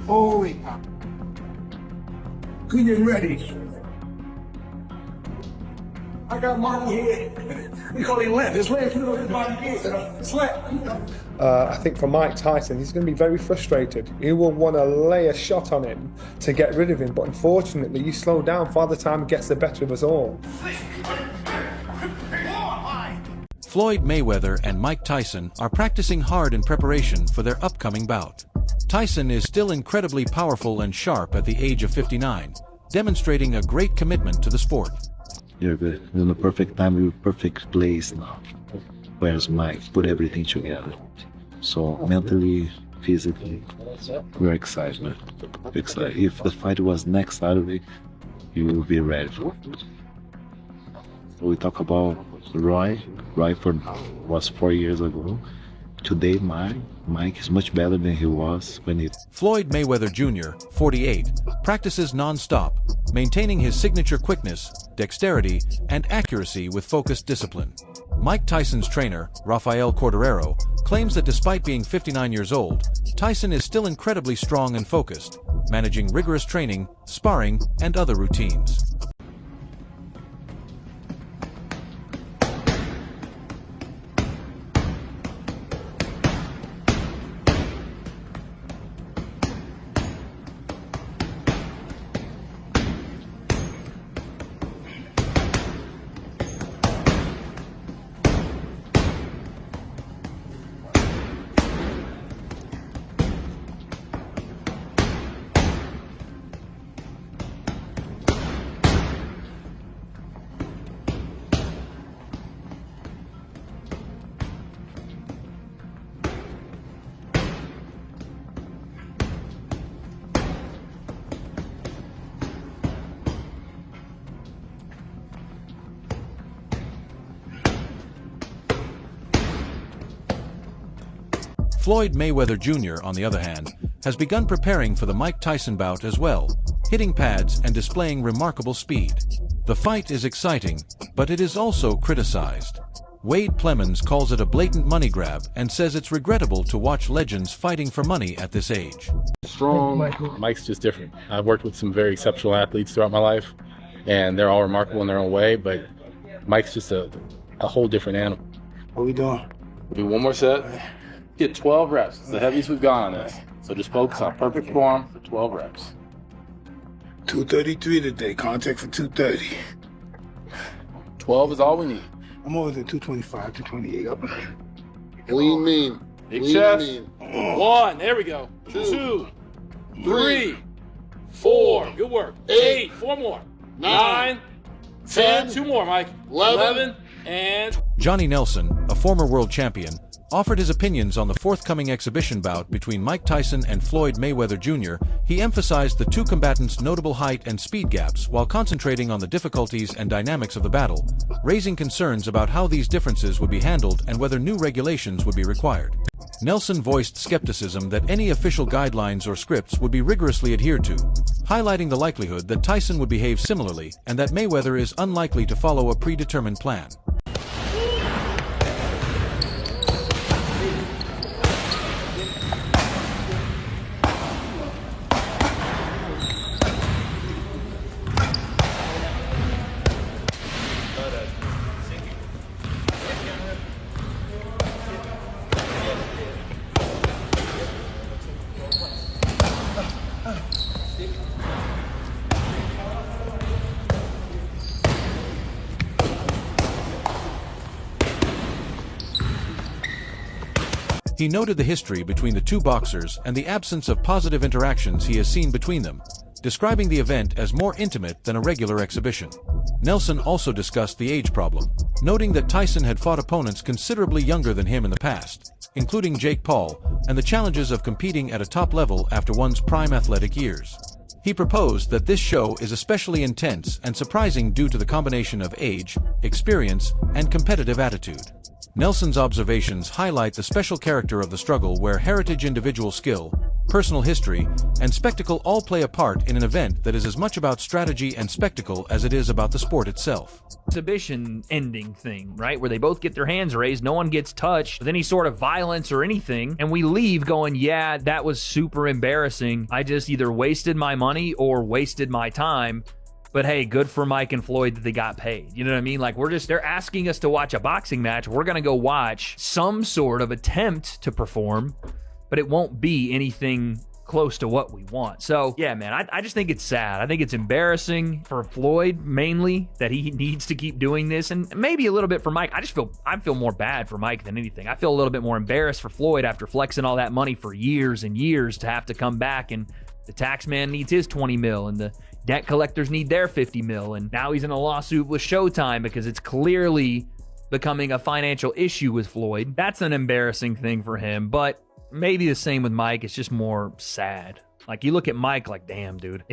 Holy cow. Good and ready. I got money here. We call it left. His legs put on his body here. It's left. I think for Mike Tyson, he's going to be very frustrated. He will want to lay a shot on him to get rid of him, but unfortunately, you slow down. Father Time gets the better of us all. Floyd Mayweather and Mike Tyson are practicing hard in preparation for their upcoming bout. Tyson is still incredibly powerful and sharp at the age of 59, demonstrating a great commitment to the sport. You're good. You're in the perfect time, you're perfect place now. Whereas Mike put everything together. So mentally, physically, we're excited, man. Excited. If the fight was next Saturday, you will be ready for it. We talk about Roy was 4 years ago. Today, Mike is much better than he was when he... Floyd Mayweather Jr., 48, practices non-stop, maintaining his signature quickness, dexterity, and accuracy with focused discipline. Mike Tyson's trainer, Rafael Corderero, claims that despite being 59 years old, Tyson is still incredibly strong and focused, managing rigorous training, sparring, and other routines. Floyd Mayweather Jr., on the other hand, has begun preparing for the Mike Tyson bout as well, hitting pads and displaying remarkable speed. The fight is exciting, but it is also criticized. Wade Plemons calls it a blatant money grab and says it's regrettable to watch legends fighting for money at this age. Strong. Mike's just different. I've worked with some very exceptional athletes throughout my life, and they're all remarkable in their own way, but Mike's just a whole different animal. What we doing? Do one more set. Get 12 reps. It's the heaviest we've gone on this. So just focus on perfect form for 12 reps. 233 today. Contact for 230. 12 is all we need. I'm over there 225, 228. Up. Lean mean. Big Lean chest. mean. 1. There we go. 2, 3, 4. Good work. 8. 4 more. 9, 10. 2 more, Mike. 11, and... Johnny Nelson, a former world champion, offered his opinions on the forthcoming exhibition bout between Mike Tyson and Floyd Mayweather Jr. He emphasized the two combatants' notable height and speed gaps while concentrating on the difficulties and dynamics of the battle, raising concerns about how these differences would be handled and whether new regulations would be required. Nelson voiced skepticism that any official guidelines or scripts would be rigorously adhered to, highlighting the likelihood that Tyson would behave similarly and that Mayweather is unlikely to follow a predetermined plan. He noted the history between the two boxers and the absence of positive interactions he has seen between them, describing the event as more intimate than a regular exhibition. Nelson also discussed the age problem, noting that Tyson had fought opponents considerably younger than him in the past, including Jake Paul, and the challenges of competing at a top level after one's prime athletic years. He proposed that this show is especially intense and surprising due to the combination of age, experience, and competitive attitude. Nelson's observations highlight the special character of the struggle where heritage, individual skill, personal history, and spectacle all play a part in an event that is as much about strategy and spectacle as it is about the sport itself. Exhibition ending thing, right? Where they both get their hands raised, no one gets touched with any sort of violence or anything, and we leave going, yeah, that was super embarrassing. I just either wasted my money or wasted my time. But hey, good for Mike and Floyd that they got paid. You know what I mean? Like, they're asking us to watch a boxing match. We're going to go watch some sort of attempt to perform, but it won't be anything close to what we want. So yeah, man, I just think it's sad. I think it's embarrassing for Floyd mainly that he needs to keep doing this, and maybe a little bit for Mike. I feel more bad for Mike than anything. I feel a little bit more embarrassed for Floyd after flexing all that money for years and years to have to come back, and the tax man needs his 20 mil and the debt collectors need their 50 mil, and now he's in a lawsuit with Showtime because it's clearly becoming a financial issue with Floyd. That's an embarrassing thing for him, but maybe the same with Mike. It's just more sad. Like, you look at Mike like, damn, dude,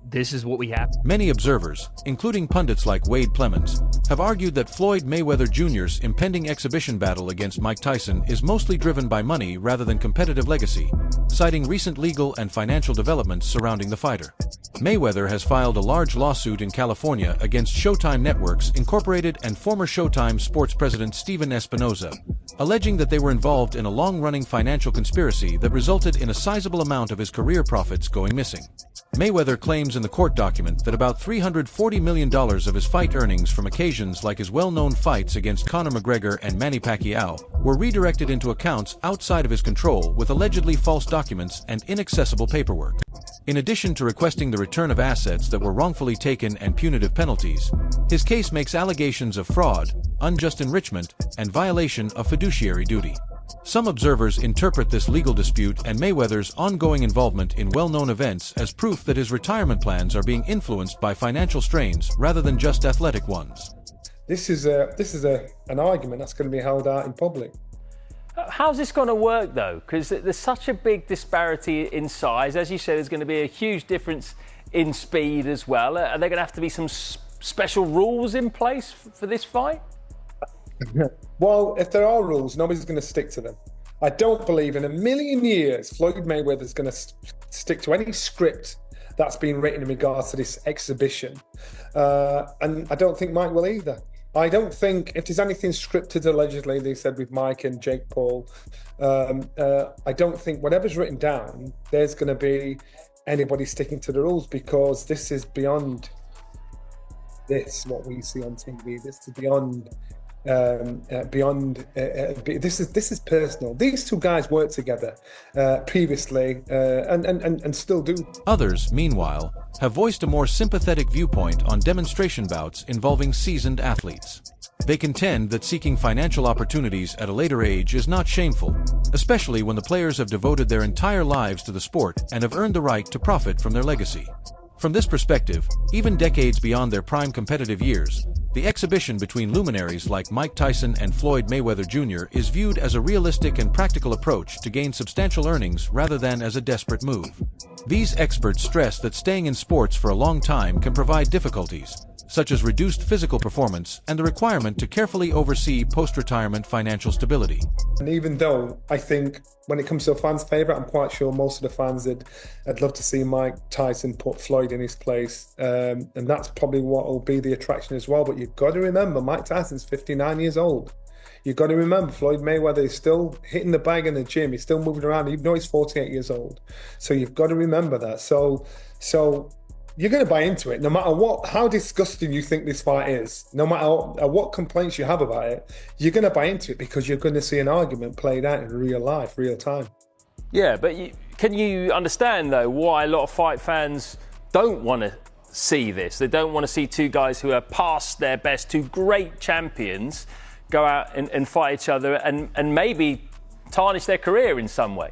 this is what we have. Many observers, including pundits like Wade Plemons, have argued that Floyd Mayweather Jr.'s impending exhibition battle against Mike Tyson is mostly driven by money rather than competitive legacy, citing recent legal and financial developments surrounding the fighter. Mayweather has filed a large lawsuit in California against Showtime Networks Incorporated and former Showtime Sports president Steven Espinoza, alleging that they were involved in a long-running financial conspiracy that resulted in a sizable amount of his career profits going missing. Mayweather claims in the court document that about $340 million of his fight earnings from occasions like his well-known fights against Conor McGregor and Manny Pacquiao were redirected into accounts outside of his control with allegedly false documents and inaccessible paperwork. In addition to requesting the return of assets that were wrongfully taken and punitive penalties, his case makes allegations of fraud, unjust enrichment, and violation of fiduciary duty. Some observers interpret this legal dispute and Mayweather's ongoing involvement in well-known events as proof that his retirement plans are being influenced by financial strains rather than just athletic ones. This is an argument that's going to be held out in public. How's this going to work, though? Because there's such a big disparity in size. As you said, there's going to be a huge difference in speed as well. Are there going to have to be some special rules in place for this fight? Well, if there are rules, nobody's going to stick to them. I don't believe in a million years Floyd Mayweather is going to stick to any script that's been written in regards to this exhibition. And I don't think Mike will either. I don't think, if there's anything scripted, allegedly, they said with Mike and Jake Paul, I don't think whatever's written down, there's going to be anybody sticking to the rules, because this is beyond what we see on TV. This is beyond this is personal. These two guys worked together previously and still do. Others, meanwhile, have voiced a more sympathetic viewpoint on demonstration bouts involving seasoned athletes. They contend that seeking financial opportunities at a later age is not shameful, especially when the players have devoted their entire lives to the sport and have earned the right to profit from their legacy. From this perspective, even decades beyond their prime competitive years, the exhibition between luminaries like Mike Tyson and Floyd Mayweather Jr. is viewed as a realistic and practical approach to gain substantial earnings rather than as a desperate move. These experts stress that staying in sports for a long time can provide difficulties, such as reduced physical performance and the requirement to carefully oversee post-retirement financial stability. And even though I think when it comes to a fan's favourite, I'm quite sure most of the fans would love to see Mike Tyson put Floyd in his place. And that's probably what will be the attraction as well. But you've got to remember, Mike Tyson's 59 years old. You've got to remember, Floyd Mayweather is still hitting the bag in the gym. He's still moving around, even though he's 48 years old. So you've got to remember that. So you're going to buy into it, no matter how disgusting you think this fight is, no matter what complaints you have about it, you're going to buy into it because you're going to see an argument played out in real life, real time. Yeah, but can you understand, though, why a lot of fight fans don't want to see this? They don't want to see two guys who are past their best, two great champions, go out and fight each other and maybe tarnish their career in some way.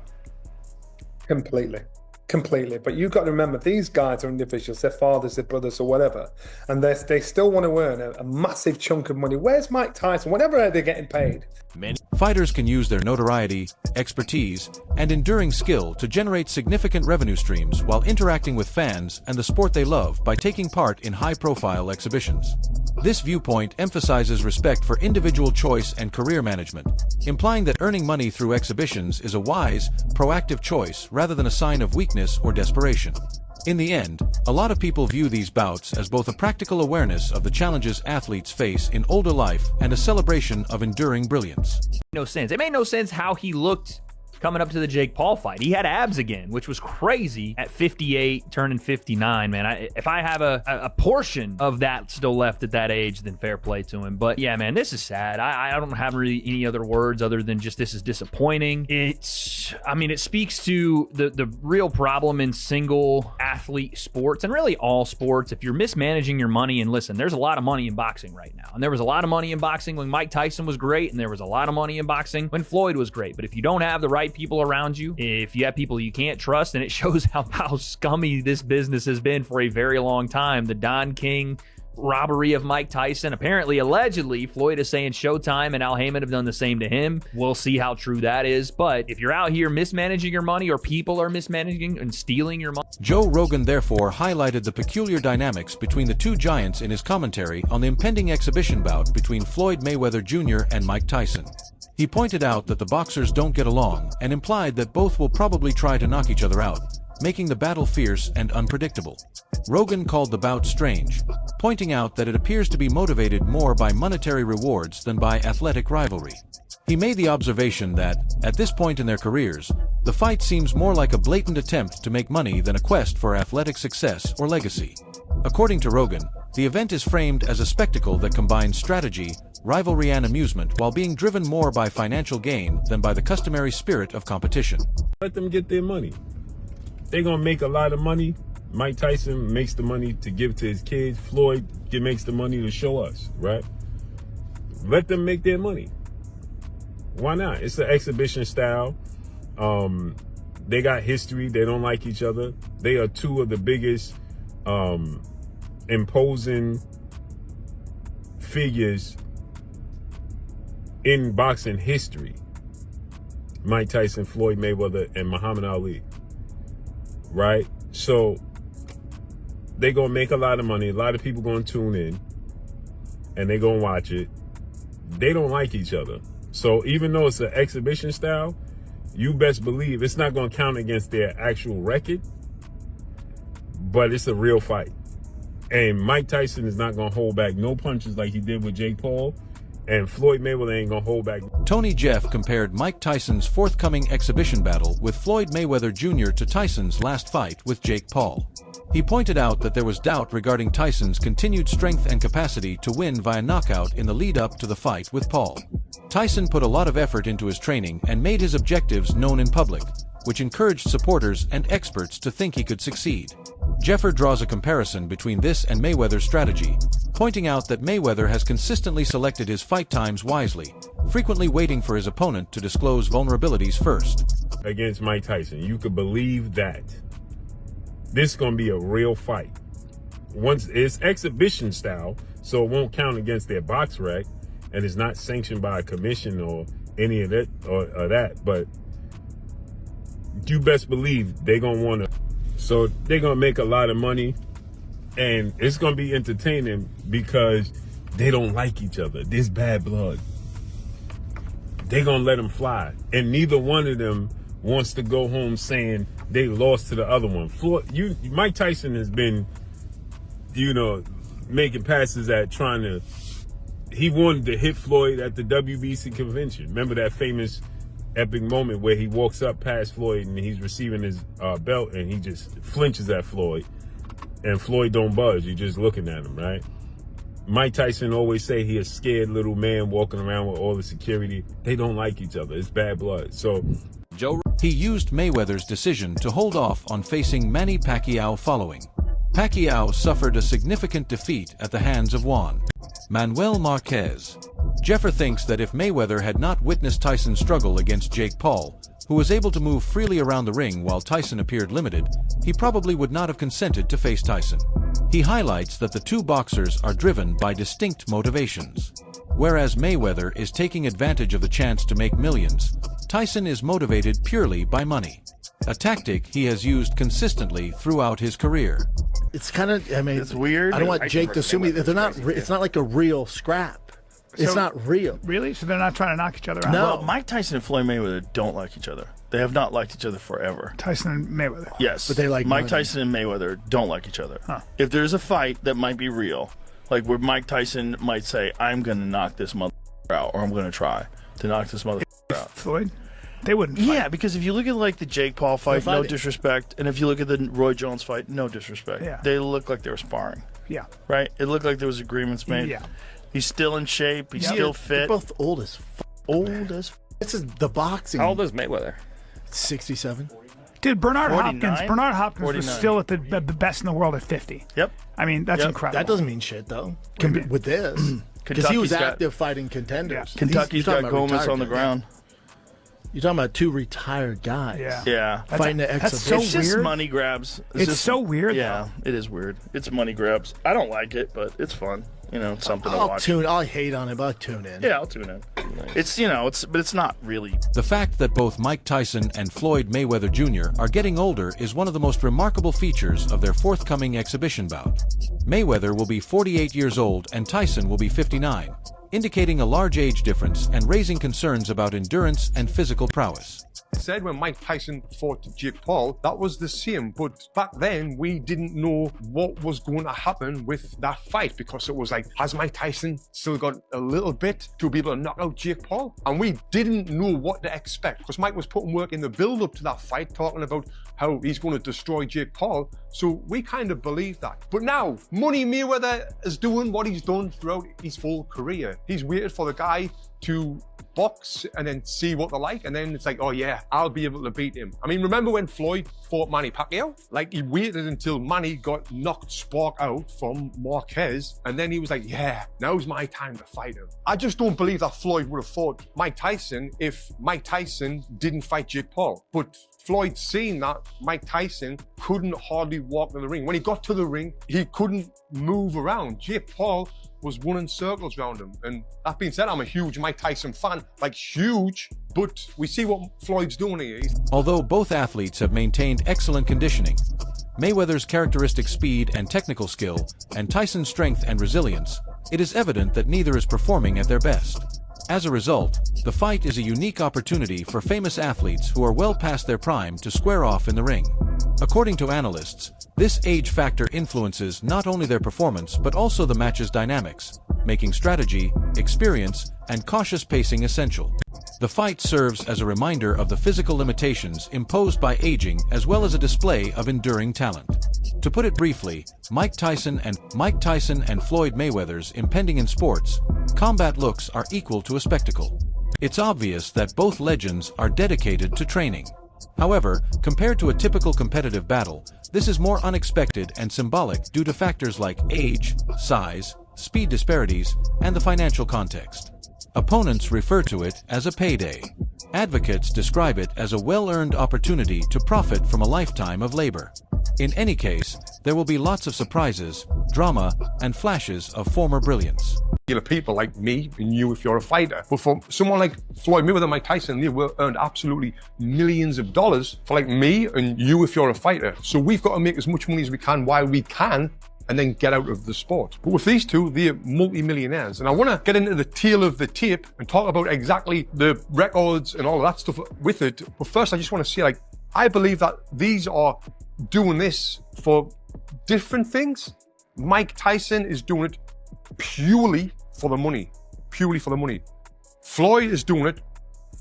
Completely. Completely, but you've got to remember these guys are individuals, their fathers, their brothers, or whatever, and they still want to earn a massive chunk of money. Where's Mike Tyson? Whatever they're getting paid. Many fighters can use their notoriety, expertise, and enduring skill to generate significant revenue streams while interacting with fans and the sport they love by taking part in high-profile exhibitions. This viewpoint emphasizes respect for individual choice and career management, implying that earning money through exhibitions is a wise, proactive choice rather than a sign of weakness or desperation. In the end, a lot of people view these bouts as both a practical awareness of the challenges athletes face in older life and a celebration of enduring brilliance. No sense. It made no sense how he looked coming up to the Jake Paul fight. He had abs again, which was crazy at 58, turning 59, man. If I have a portion of that still left at that age, then fair play to him. But yeah, man, this is sad. I don't have really any other words other than just this is disappointing. It speaks to the real problem in single athlete sports and really all sports. If you're mismanaging your money, and listen, there's a lot of money in boxing right now. And there was a lot of money in boxing when Mike Tyson was great, and there was a lot of money in boxing when Floyd was great. But if you don't have the right people around you, if you have people you can't trust, and it shows how scummy this business has been for a very long time. The Don King robbery of Mike Tyson. Apparently, allegedly, Floyd is saying Showtime and Al Heyman have done the same to him. We'll see how true that is. But if you're out here mismanaging your money, or people are mismanaging and stealing your money. Joe Rogan therefore highlighted the peculiar dynamics between the two giants in his commentary on the impending exhibition bout between Floyd Mayweather Jr. and Mike Tyson. He pointed out that the boxers don't get along and implied that both will probably try to knock each other out, making the battle fierce and unpredictable. Rogan called the bout strange, pointing out that it appears to be motivated more by monetary rewards than by athletic rivalry. He made the observation that, at this point in their careers, the fight seems more like a blatant attempt to make money than a quest for athletic success or legacy. According to Rogan, the event is framed as a spectacle that combines strategy, rivalry and amusement while being driven more by financial gain than by the customary spirit of competition. Let them get their money. They're going to make a lot of money. Mike Tyson makes the money to give to his kids. Floyd makes the money to show us, right? Let them make their money. Why not? It's an exhibition style. They got history. They don't like each other. They are two of the biggest imposing figures in boxing history. Mike Tyson, Floyd Mayweather, and Muhammad Ali. Right? So they're going to make a lot of money. A lot of people going to tune in and they're going to watch it. They don't like each other. So even though it's an exhibition style, you best believe it's not going to count against their actual record, but it's a real fight. And Mike Tyson is not going to hold back no punches like he did with Jake Paul. And Floyd Mayweather ain't gonna hold back. Tony Jeff compared Mike Tyson's forthcoming exhibition battle with Floyd Mayweather Jr. to Tyson's last fight with Jake Paul. He pointed out that there was doubt regarding Tyson's continued strength and capacity to win via knockout in the lead-up to the fight with Paul. Tyson put a lot of effort into his training and made his objectives known in public, which encouraged supporters and experts to think he could succeed. Jeffer draws a comparison between this and Mayweather's strategy, pointing out that Mayweather has consistently selected his fight times wisely, frequently waiting for his opponent to disclose vulnerabilities first. Against Mike Tyson, you could believe that. This is going to be a real fight. Once it's exhibition style, so it won't count against their box rec, and it's not sanctioned by a commission or any of that or that, but you best believe they're going to want to. So they're going to make a lot of money, and it's going to be entertaining because they don't like each other. There's bad blood. They're going to let them fly. And neither one of them wants to go home saying they lost to the other one. Mike Tyson has been, making passes at trying to, he wanted to hit Floyd at the WBC convention. Remember that famous epic moment where he walks up past Floyd and he's receiving his belt and he just flinches at Floyd, and Floyd don't budge. You're just looking at him, right? Mike Tyson always say he a scared little man walking around with all the security. They don't like each other. It's bad blood. So he used Mayweather's decision to hold off on facing Manny Pacquiao following. Pacquiao suffered a significant defeat at the hands of Juan Manuel Marquez. Jeffer thinks that if Mayweather had not witnessed Tyson's struggle against Jake Paul, who was able to move freely around the ring while Tyson appeared limited, he probably would not have consented to face Tyson. He highlights that the two boxers are driven by distinct motivations. Whereas Mayweather is taking advantage of the chance to make millions, Tyson is motivated purely by money, a tactic he has used consistently throughout his career. It's kind of, I mean, It's weird. I don't want Jake to assume they're not. It's not like a real scrap. It's not real. Really? So they're not trying to knock each other out? No. Well, Mike Tyson and Floyd Mayweather don't like each other. They have not liked each other forever. Tyson and Mayweather. Yes. But they like Mike money. Tyson and Mayweather don't like each other. Huh. If there's a fight that might be real, like where Mike Tyson might say, I'm going to knock this motherfucker out, or I'm going to try to knock this motherfucker out. Floyd? They wouldn't fight. Yeah, because if you look at like the Jake Paul fight, They're no fighting. disrespect. And if you look at the Roy Jones fight, no disrespect. Yeah. They look like they were sparring, Yeah. right? It looked like there was agreements made. Yeah. He's still in shape. He's Yeah. still They're fit. both old as Old as This is the boxing. How old is Mayweather? 67. Dude, Bernard 49? Hopkins. Bernard Hopkins was 49. still at the best in the world at 50. Yep. I mean, that's Yep. incredible. That doesn't mean shit though. do you mean? With this, because he was Kentucky's got- active fighting contenders. Yeah. Kentucky's You're got talking about Gomez retired on the guys. ground. You're talking about two retired guys. Yeah. Yeah. Fighting the that's so exhibition. It's just weird. money grabs. It's just- so weird, Yeah, it is weird. It's money grabs. I don't like it, but it's fun. You know, it's something to watch. I'll hate on it, but I'll tune in. Yeah, I'll tune in. It's but it's not really. The fact that both Mike Tyson and Floyd Mayweather Jr. are getting older is one of the most remarkable features of their forthcoming exhibition bout. Mayweather will be 48 years old and Tyson will be 59, indicating a large age difference and raising concerns about endurance and physical prowess. Said when Mike Tyson fought Jake Paul, that was the same. But back then, we didn't know what was going to happen with that fight because it was like, has Mike Tyson still got a little bit to be able to knock out Jake Paul? And we didn't know what to expect because Mike was putting work in the build-up to that fight, talking about how he's going to destroy Jake Paul. So we kind of believed that. But now, Money Mayweather is doing what he's done throughout his full career. He's waited for the guy to box and then see what they're like, and then it's like, oh yeah, I'll be able to beat him. I mean, remember when Floyd fought Manny Pacquiao? Like, he waited until Manny got knocked spark out from Marquez, and then he was like, yeah, now's my time to fight him. I just don't believe that Floyd would have fought Mike Tyson if Mike Tyson didn't fight Jake Paul. But Floyd seen that Mike Tyson couldn't hardly walk to the ring. When he got to the ring, he couldn't move around. Jake Paul was running circles around him. And that being said, I'm a huge Mike Tyson fan, like huge, but we see what Floyd's doing here. Although both athletes have maintained excellent conditioning, Mayweather's characteristic speed and technical skill, and Tyson's strength and resilience, it is evident that neither is performing at their best. As a result, the fight is a unique opportunity for famous athletes who are well past their prime to square off in the ring. According to analysts, this age factor influences not only their performance but also the match's dynamics, making strategy, experience, and cautious pacing essential. The fight serves as a reminder of the physical limitations imposed by aging as well as a display of enduring talent. To put it briefly, Mike Tyson and Floyd Mayweather's impending in sports, combat looks are equal to a spectacle. It's obvious that both legends are dedicated to training. However, compared to a typical competitive battle, this is more unexpected and symbolic due to factors like age, size, speed disparities, and the financial context. Opponents refer to it as a payday. Advocates describe it as a well-earned opportunity to profit from a lifetime of labor. In any case, there will be lots of surprises, drama, and flashes of former brilliance. People like me and you if you're a fighter. But for someone like Floyd Mayweather and Mike Tyson, they will earn absolutely millions of dollars for like me and you if you're a fighter. So we've got to make as much money as we can while we can and then get out of the sport. But with these two, they're multi-millionaires. And I want to get into the tail of the tape and talk about exactly the records and all of that stuff with it. But first, I just want to say, like, I believe that these are doing this for different things. Mike Tyson is doing it purely for the money. Purely for the money. Floyd is doing it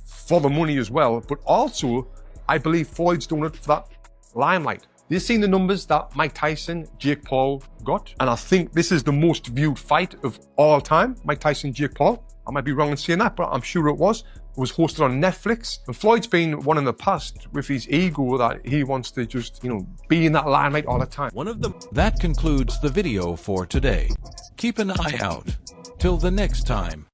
for the money as well. But also, I believe Floyd's doing it for that limelight. You've seen the numbers that Mike Tyson, Jake Paul got, and I think this is the most viewed fight of all time, Mike Tyson, Jake Paul. I might be wrong in saying that, but I'm sure it was. It was hosted on Netflix. And Floyd's been one in the past with his ego that he wants to just, be in that limelight all the time. That concludes the video for today. Keep an eye out. Till the next time.